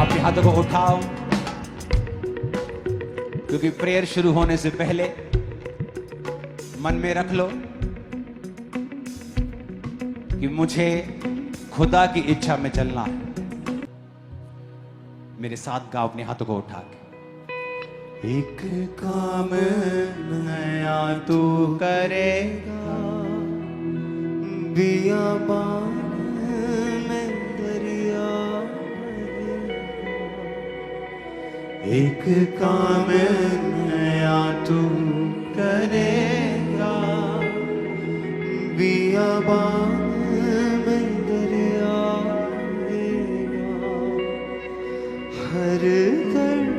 अपने हाथों को उठाओ, क्योंकि प्रेयर शुरू होने से पहले मन में रख लो कि मुझे खुदा की इच्छा में चलना है। मेरे साथ गाओ अपने हाथों को उठा के। एक काम नया तू करेगा, बियाबान में दरिया भरेगा। एक काम नया तू करेगा, बियाबान में दरिया भरेगा। हर दरवाजा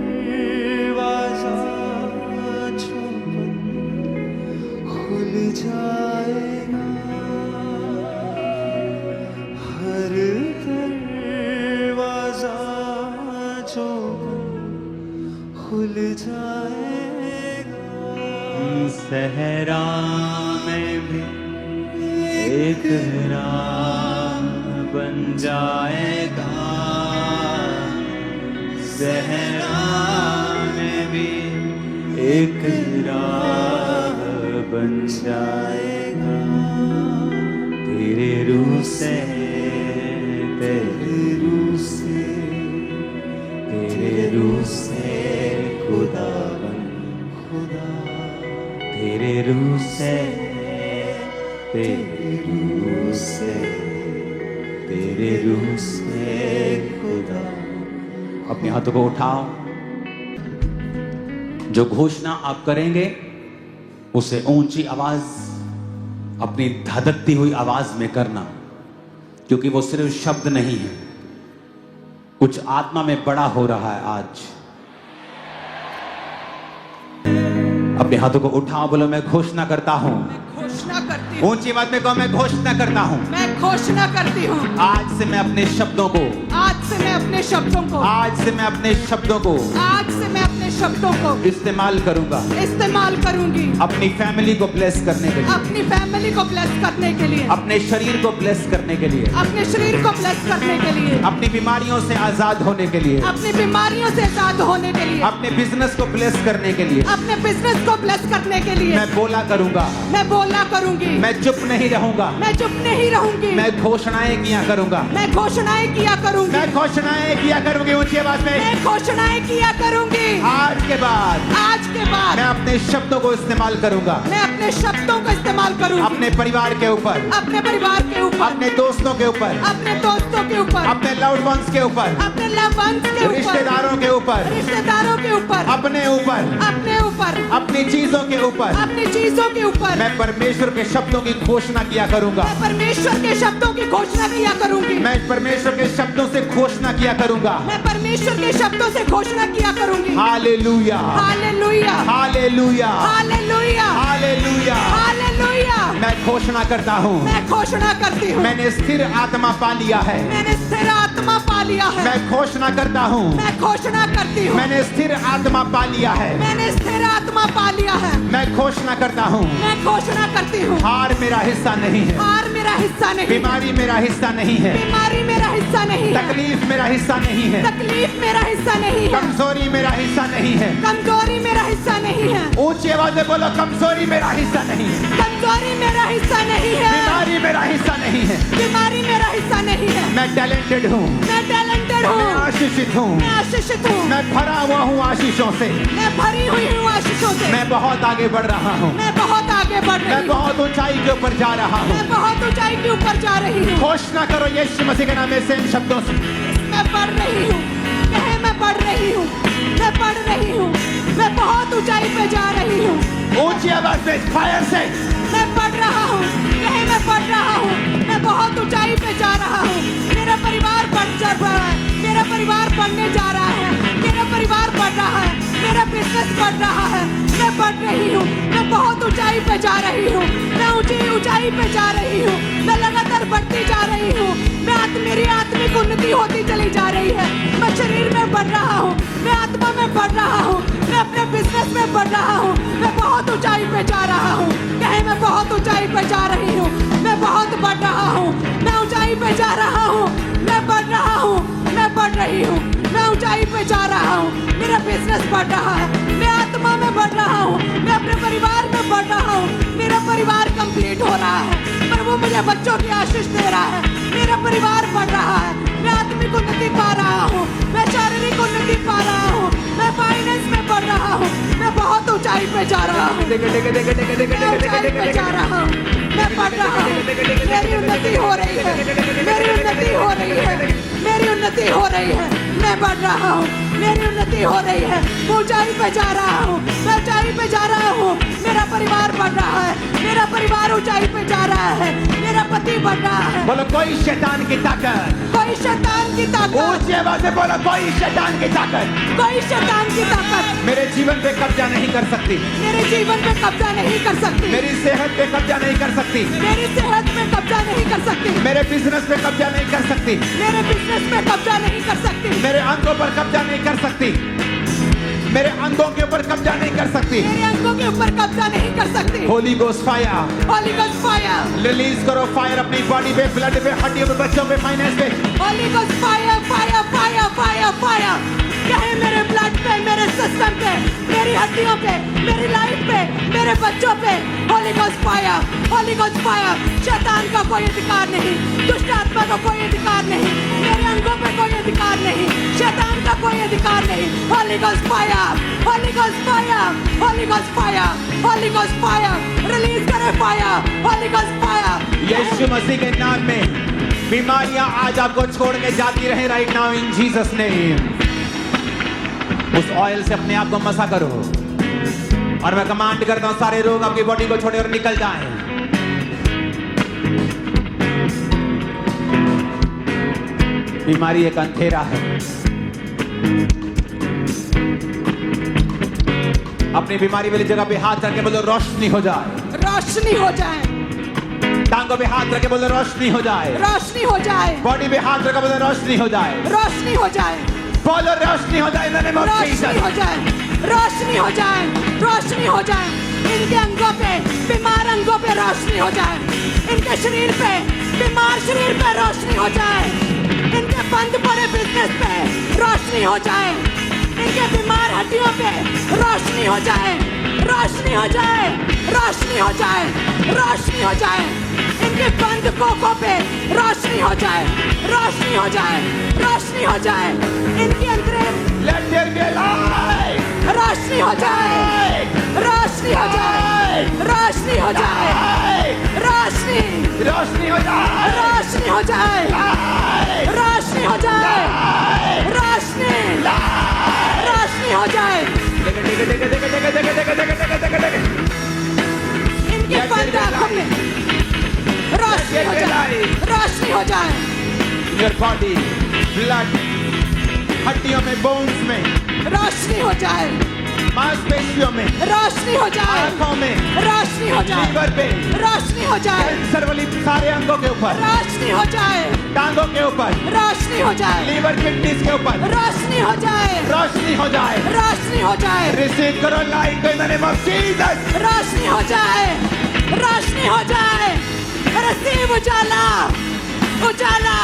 खुल जाएगा, हर दरवाजा जो खुल जाएगा। सहरा में भी एक राह बन जाएगा, सहरा में भी एक राह बन जाएगा। तेरे रूह से, तेरे रूह से, तेरे रूह से खुदा बन खुदा। तेरे रूह से, तेरे रूह से, तेरे रूह से खुदा। अपने हाथों को उठाओ। जो घोषणा आप करेंगे उसे ऊंची आवाज, अपनी धधकती हुई आवाज में करना, क्योंकि वो सिर्फ शब्द नहीं है, कुछ आत्मा में बड़ा हो रहा है आज। अपने हाथों को उठाओ, बोलो मैं घोषणा करता हूं। घोषणा करती हूँ, ऊंची आवाज में कहो, मैं घोषणा करता हूं। मैं घोषणा करती हूँ। आज से मैं अपने शब्दों को, आज से मैं अपने शब्दों को, आज से मैं अपने शब्दों को, आज से मैं अपने शब्दों को इस्तेमाल करूंगा, इस्तेमाल करूंगी। अपनी फैमिली को ब्लेस करने के लिए, अपनी फैमिली को ब्लेस करने के लिए, अपने शरीर को ब्लेस करने के लिए, अपने शरीर को ब्लेस करने के लिए, अपनी बीमारियों से आजाद होने के लिए, अपनी बीमारियों से आजाद होने के लिए, अपने बिजनेस को ब्लेस करने के लिए अपने बिजनेस को ब्लेस करने के लिए मैं बोला करूंगा, मैं बोला करूंगी। मैं चुप नहीं रहूंगा, मैं चुप नहीं रहूंगी। मैं घोषणाएं किया करूंगा, मैं घोषणाएं किया करूंगी। मैं घोषणाएं किया करूंगी ऊंची आवाज में। मैं घोषणाएं किया करूंगी। आज के बाद मैं अपने शब्दों को इस्तेमाल करूंगा, मैं अपने शब्दों का इस्तेमाल करूंगी। अपने परिवार के ऊपर, अपने परिवार के ऊपर, अपने दोस्तों के ऊपर, अपने दोस्तों के ऊपर, अपने लव्ड वंस के ऊपर, अपने लव वंस के ऊपर, रिश्तेदारों के ऊपर, रिश्तेदारों के ऊपर, अपने ऊपर, अपने ऊपर, अपनी चीजों के ऊपर, अपनी चीजों के ऊपर मैं परमेश्वर के शब्दों की घोषणा किया करूंगा। मैं परमेश्वर के शब्दों की घोषणा किया करूंगी। मैं परमेश्वर के शब्दों से घोषणा किया करूंगा। मैं परमेश्वर के शब्दों से घोषणा किया करूंगी। Hallelujah, hallelujah, hallelujah, hallelujah, hallelujah, hallelujah. मैं घोषणा करता हूँ, मैं घोषणा करती हूँ। मैंने स्थिर आत्मा पा लिया है। मैंने स्थिर आत्मा पा लिया है। मैं घोषणा करता हूँ, मैं घोषणा करती हूँ। मैंने स्थिर आत्मा पा लिया है। मैंने स्थिर आत्मा पा लिया है। मैं घोषणा करता हूँ, मैं घोषणा करती हूँ। हार मेरा हिस्सा नहीं है, हार मेरा हिस्सा नहीं, बीमारी मेरा हिस्सा नहीं है, बीमारी मेरा हिस्सा नहीं है, तकलीफ मेरा हिस्सा नहीं है, तकलीफ मेरा हिस्सा नहीं है, कमजोरी मेरा हिस्सा नहीं है। कमजोरी मेरा हिस्सा नहीं है। ऊंची आवाज में बोलो, कमजोरी मेरा हिस्सा नहीं है, कमजोरी मेरा हिस्सा नहीं है, बीमारी मेरा हिस्सा नहीं है, बीमारी मेरा हिस्सा नहीं है। मैं टैलेंटेड हूँ, मैं टैलेंटेड हूँ, मैं आशीषित हूँ, मैं आशीषित हूँ, मैं भरा हुआ हूँ आशीषों से, मैं भरी हुई हूँ आशीषों से। मैं बहुत आगे बढ़ रहा हूँ, मैं बहुत आगे बढ़ रही मैं हूँ, बहुत ऊंचाई के ऊपर जा रहा हूँ। मैं बहुत ऊंचाई के ऊपर जा रही हूँ। घोषणा करो यीशु मसीह के नाम में सेम शब्दों से। मैं बढ़ रही हूँ, कहे मैं बढ़ रही हूँ, मैं बढ़ रही हूँ, मैं बहुत ऊंचाई पे जा रही हूँ। ऊंची आवाज में फायर से मैं बढ़ रहा हूँ, कहे मैं बढ़ रहा हूँ, मैं बहुत ऊंचाई पे जा रहा हूँ। मेरा परिवार बढ़ जा रहा है, मेरा परिवार बढ़ने जा रहा है, मेरा परिवार बढ़ रहा है, मेरा बिजनेस बढ़ रहा है। मैं बढ़ रही हूँ, मैं बहुत ऊंचाई पे जा रही हूँ, मैं ऊंचाई पे जा रही हूँ, मैं लगातार बढ़ती जा रही हूँ। मेरी आत्मिक उन्नति होती चली जा रही है। मैं शरीर में बढ़ रहा हूँ, मैं आत्मा में बढ़ रहा हूँ, मैं अपने बिजनेस में बढ़ रहा हूँ, मैं बहुत ऊंचाई पे जा रहा हूँ। कहे मैं बहुत ऊंचाई पे जा रही हूँ, मैं बहुत बढ़ रहा हूँ, मैं ऊंचाई पे जा रहा हूँ, मैं बढ़ रहा हूँ, मैं बढ़ रही हूँ, मैं बिजनेस बढ़ रहा है, मैं आत्मा में बढ़ रहा हूँ, मैं अपने परिवार में बढ़ रहा हूँ, मेरा परिवार कंप्लीट हो रहा है, पर वो मुझे बच्चों की आशीष दे रहा है, मेरा परिवार बढ़ रहा है, मैं आत्मिक उन्नति पा रहा हूँ, मैं शारीरिक उन्नति पा रहा हूँ, मैं फाइनेंस में बढ़ रहा हूँ, मैं बहुत ऊंचाई पे जा रहा हूँ, मैं ऊंचाई पे जा रहा हूँ, मैं बढ़ रहा हूँ, मेरी उन्नति हो रही है, मेरी उन्नति हो रही है, मेरी उन्नति हो रही है, मैं बढ़ रहा हूँ, मेरी उन्नति हो रही है, ऊंचाई पे जा रहा हूँ, मैं ऊंचाई पे जा रहा हूँ, मेरा परिवार बढ़ रहा है, मेरा परिवार ऊंचाई पे जा रहा है, मेरा पति बढ़ रहा है। बोलो कोई शैतान की ताकत, कोई शैतान की ताकत, ऊंची आवाज से बोलो कोई शैतान की ताकत कोई शैतान की ताकत मेरे जीवन पे कब्जा नहीं कर सकती, मेरे जीवन पे कब्जा नहीं कर सकती, मेरी सेहत पे कब्जा नहीं कर सकती, मेरी सेहत पे कब्जा नहीं कर सकती, मेरे बिजनेस पे कब्जा नहीं कर सकती, मेरे बिजनेस पे कब्जा नहीं कर सकती, मेरे अंगों पर कब्जा नहीं कर सकती, मेरे अंगों के ऊपर कब्जा नहीं कर सकती। मेरे अंगों के ऊपर कब्जा नहीं कर सकती। Holi ghost fire, Holi ghost fire, release करो फायर अपनी बॉडी पे, ब्लड पे, हड्डियों पे, बच्चों पे, फाइनेंस पे। Holi ghost fire, fire, fire, fire, fire, चाहे मेरे ब्लड पे, मेरे सिस्टम पे, मेरी हड्डियों पे, मेरी लाइफ पे, मेरे बच्चों पे, Holi ghost fire, Holi ghost fire. शैतान का कोई अधिकार नहीं, दुष्ट आत्मा का कोई अधिकार नहीं, मेरे अंगों पे कोई अधिकार नहीं, शैतान का कोई अधिकार नहीं। Holi ghost fire, Holi ghost fire, Holi ghost fire, Holi ghost fire, release करे फायर, होली गोस्ट फायर। यीशु मसीह के नाम में बीमारियां आज आपको छोड़ के जाती रहे right now in Jesus name. उस ऑयल से अपने आप को मसा करो और मैं कमांड करता हूं सारे रोग आपकी बॉडी को छोड़े और निकल जाएं। बीमारी एक अंधेरा है, अपनी बीमारी वाली जगह पे हाथ रख के बोलो रोशनी हो जाए, रोशनी हो जाए, टांगों पे हाथ रख के बोलो रोशनी हो जाए, रोशनी हो जाए, बॉडी पे हाथ रख के बोलो रोशनी हो जाए, रोशनी हो जाए, बोलो रोशनी हो जाए, मैंने रोशनी हो जाए, रोशनी हो जाए, रोशनी हो जाए। इनके अंगों पे, बीमार अंगों पे रोशनी हो जाए, इनके शरीर पे, बीमार शरीर पे रोशनी हो जाए, इनके बंद पड़े बिजनेस पे रोशनी हो जाए, इनके बीमार हड्डियों पे रोशनी हो जाए, रोशनी हो जाए, रोशनी हो जाए, रोशनी हो जाए, इनके बंद कोखों पे रोशनी हो जाए, रोशनी हो जाए, रोशनी हो जाए, इनके अंदर लेट देयर बी लाइट, रोशनी हो जाए, रोशनी हो जाए, रोशनी हो जाए, रोशनी, रोशनी हो जाए, रोशनी हो जाए, रोशनी हो जाए, रोशनी, रोशनी हो जाए। इनके बंद आंखों में रोशनी हो जाए, रोशनी हो जाए। योर बॉडी, ब्लड, हड्डियों में, बोन्स में रोशनी हो जाए, मांसपेशियों में, रोशनी हो जाए, आंखों में, रोशनी हो जाए, लीवर पे, रोशनी हो जाए, कैंसर वाली सारे अंगों के ऊपर, रोशनी हो जाए, टांगों के ऊपर, रोशनी हो जाए, लीवर, किडनीज के ऊपर रोशनी हो जाए, रोशनी हो जाए, रोशनी हो जाए, रिसीव करो light in the name of Jesus. रोशनी हो जाए, रोशनी हो जाए, रसीव उजाला, उजाला,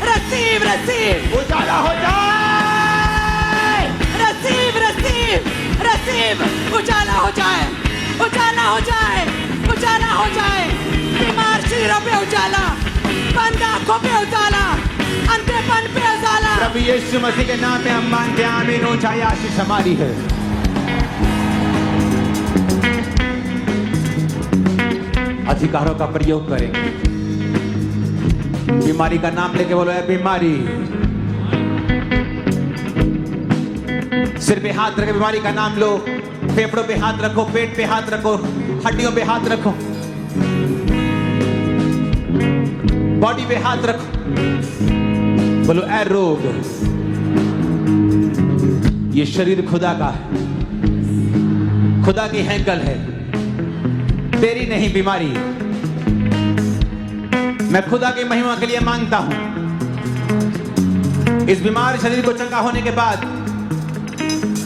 रसीव, रसीव, उजाला हो जाए, रसीव, रसीव, रसीव, उजाला हो जाए, उजाला हो जाए, उजाला हो जाए, बीमार शरीरों पे उजाला, बंद आंखों पे उजाला, अंधेपन पे उजाला। प्रभु यीशु मसीह के नाम में हम मानते हैं, आमीन। ऊंचाई आशीष हमारी है। अधिकारों का प्रयोग करेंगे, बीमारी का नाम लेके बोलो है बीमारी, सिर पे हाथ रखे, बीमारी का नाम लो, फेफड़ों पे हाथ रखो, पेट पे हाथ रखो, हड्डियों पे हाथ रखो, बॉडी पे हाथ रखो, बोलो ए रोग, ये शरीर खुदा का है, खुदा की हैंकल है, तेरी नहीं बीमारी। मैं खुदा की महिमा के लिए मांगता हूं, इस बीमार शरीर को चंगा होने के बाद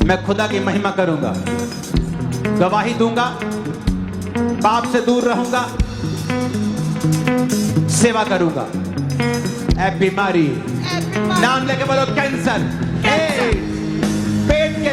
मैं खुदा की महिमा करूंगा, गवाही दूंगा, पाप से दूर रहूंगा, सेवा करूंगा। ए बीमारी, नाम लेके बोलो कैंसर, एड्स, पेट के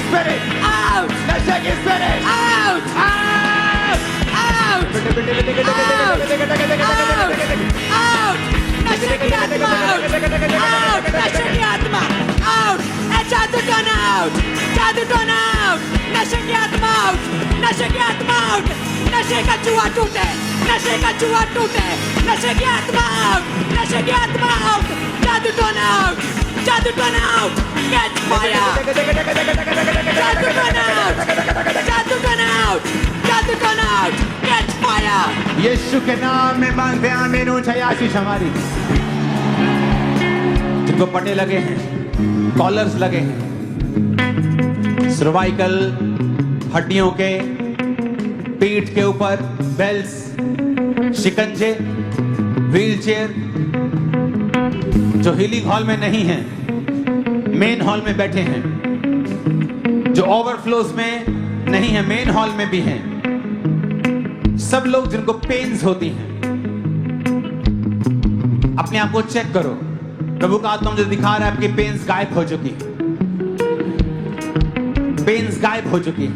स्पिरिट, out, नशे की स्पिरिट, out, out, out, नशे की आत्मा out, नशे की आत्मा out, जादू टोना out, जादू टोना out, नशे की आत्मा out, नशे की आत्मा out, नशे का जुआ टूटे, नशे का जुआ टूटे, नशे की आत्मा out, नशे की आत्मा out, जादू टोना out, जादू टोना out, catch fire, जादू टोना out, जादू टोना out, जादू टोना out, catch fire. यीशु के नाम में मांगते हैं आमीन। ऊंचाई आशीष हमारी। जिनको पटे लगे हैं, कॉलर्स लगे हैं, सर्वाइकल, हड्डियों के, पीठ के ऊपर बेल्स, शिकंजे, व्हीलचेयर, जो हीलिंग हॉल में नहीं हैं, मेन हॉल में बैठे हैं, जो ओवरफ्लोज में नहीं है, मेन हॉल में भी हैं, सब लोग जिनको पेन्स होती हैं, अपने आप को चेक करो। प्रभु का आत्मा मुझे दिखा रहा है आपकी पेन्स गायब हो चुकी है, पेन्स गायब हो चुकी है।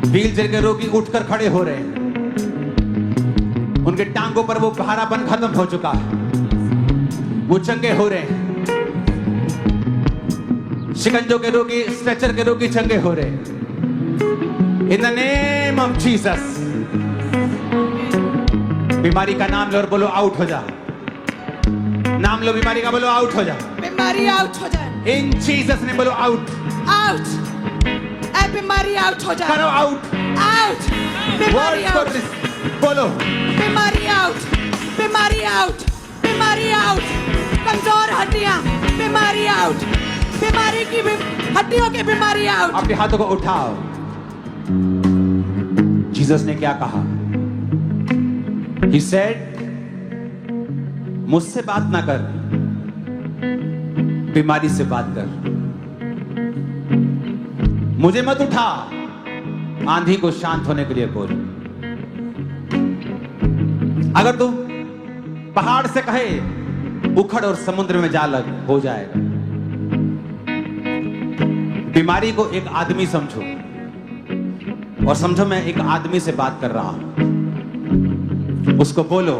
व्हीलचेयर के रोगी उठकर खड़े हो रहे हैं, उनके टांगों पर वो भारापन खत्म हो चुका है, वो चंगे हो रहे हैं। शिकंजों के रोगी, स्ट्रेचर के रोगी चंगे हो रहे हैं। इन द नेम ऑफ जीसस। बीमारी का नाम लो और बोलो आउट हो जा। नाम लो बीमारी का, बोलो आउट हो जा। बीमारी आउट हो जाए, इन जीसस ने बोलो आउट, आउट, ए बीमारी आउट हो जाए, करो आउट, आउट, बीमारी वर्ड्स आउट, फॉर दिस, बोलो बीमारी आउट, बीमारी आउट, बीमारी आउट, कमजोर हड्डियां, बीमारी आउट, बीमारी की हड्डियों की बीमारी आउट। अपने हाथों को उठाओ। जीसस ने क्या कहा? He said, मुझसे बात ना कर, बीमारी से बात कर। मुझे मत उठा, आंधी को शांत होने के लिए बोल। अगर तू पहाड़ से कहे उखड़ और समुद्र में जा लग, हो जाएगा। बीमारी को एक आदमी समझो, और समझो मैं एक आदमी से बात कर रहा हूं। उसको बोलो,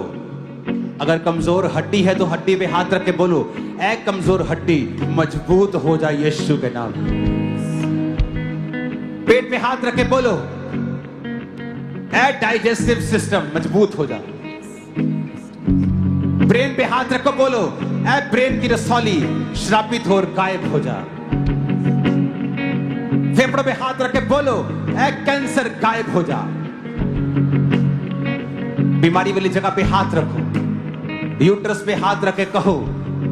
अगर कमजोर हड्डी है तो हड्डी पे हाथ रख के बोलो, ऐ कमजोर हड्डी मजबूत हो जा यीशु के नाम में। पेट पे हाथ रख के बोलो, ऐ डाइजेस्टिव सिस्टम मजबूत हो जा। ब्रेन पे हाथ रखो, बोलो, ऐ ब्रेन की रसौली श्रापित हो और गायब हो जा। फेफड़ों पे हाथ रख के बोलो, ऐ कैंसर गायब हो जा। बीमारी वाली जगह पे हाथ रखो, यूट्रस पे हाथ रख के कहो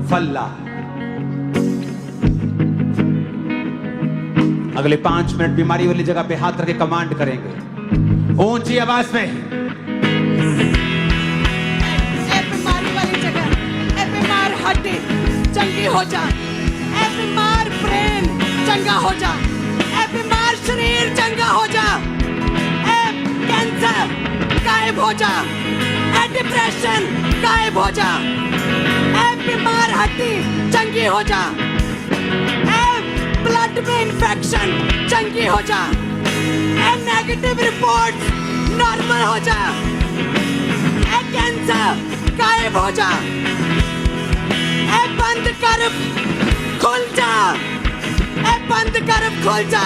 फल्ला। अगले 5 मिनट बीमारी वाली जगह पे हाथ रख के कमांड करेंगे ऊंची आवाज में। ए बीमारी वाली जगह, ए बीमार हड्डी चंगी हो जा, ए बीमार ब्रेन चंगा हो जा, ए बीमार शरीर चंगा हो जा, ए कैंसर गायब हो जा, ए डिप्रेशन गायब हो जा, ए बीमार हड्डी चंगी हो जा, ए ब्लड में इंफेक्शन चंगी हो जा, ए नेगेटिव रिपोर्ट नॉर्मल हो जा, ए कैंसर गायब हो जा, ए बंद कर खुल जा, ए बंद कर खुल जा,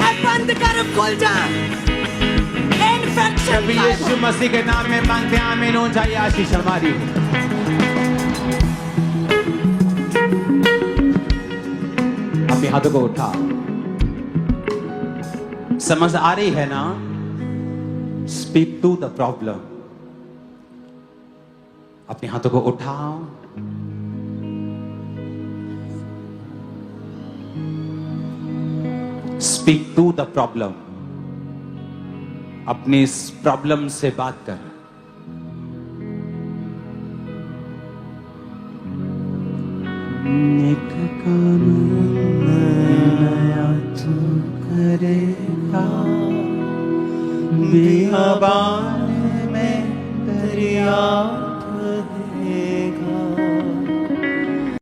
ए बंद कर खुल जा। जब यीशु मसीह के नाम में मांगते हैं आमीन। हो जाइए आशीष हमारी। अपने हाथों को उठा। समझ आ रही है ना? Speak to the problem. अपने हाथों को उठाओ। Speak to the problem. अपनी इस प्रॉब्लम से बात कर। एक काम नया तू करेगा, बियाबान में दरिया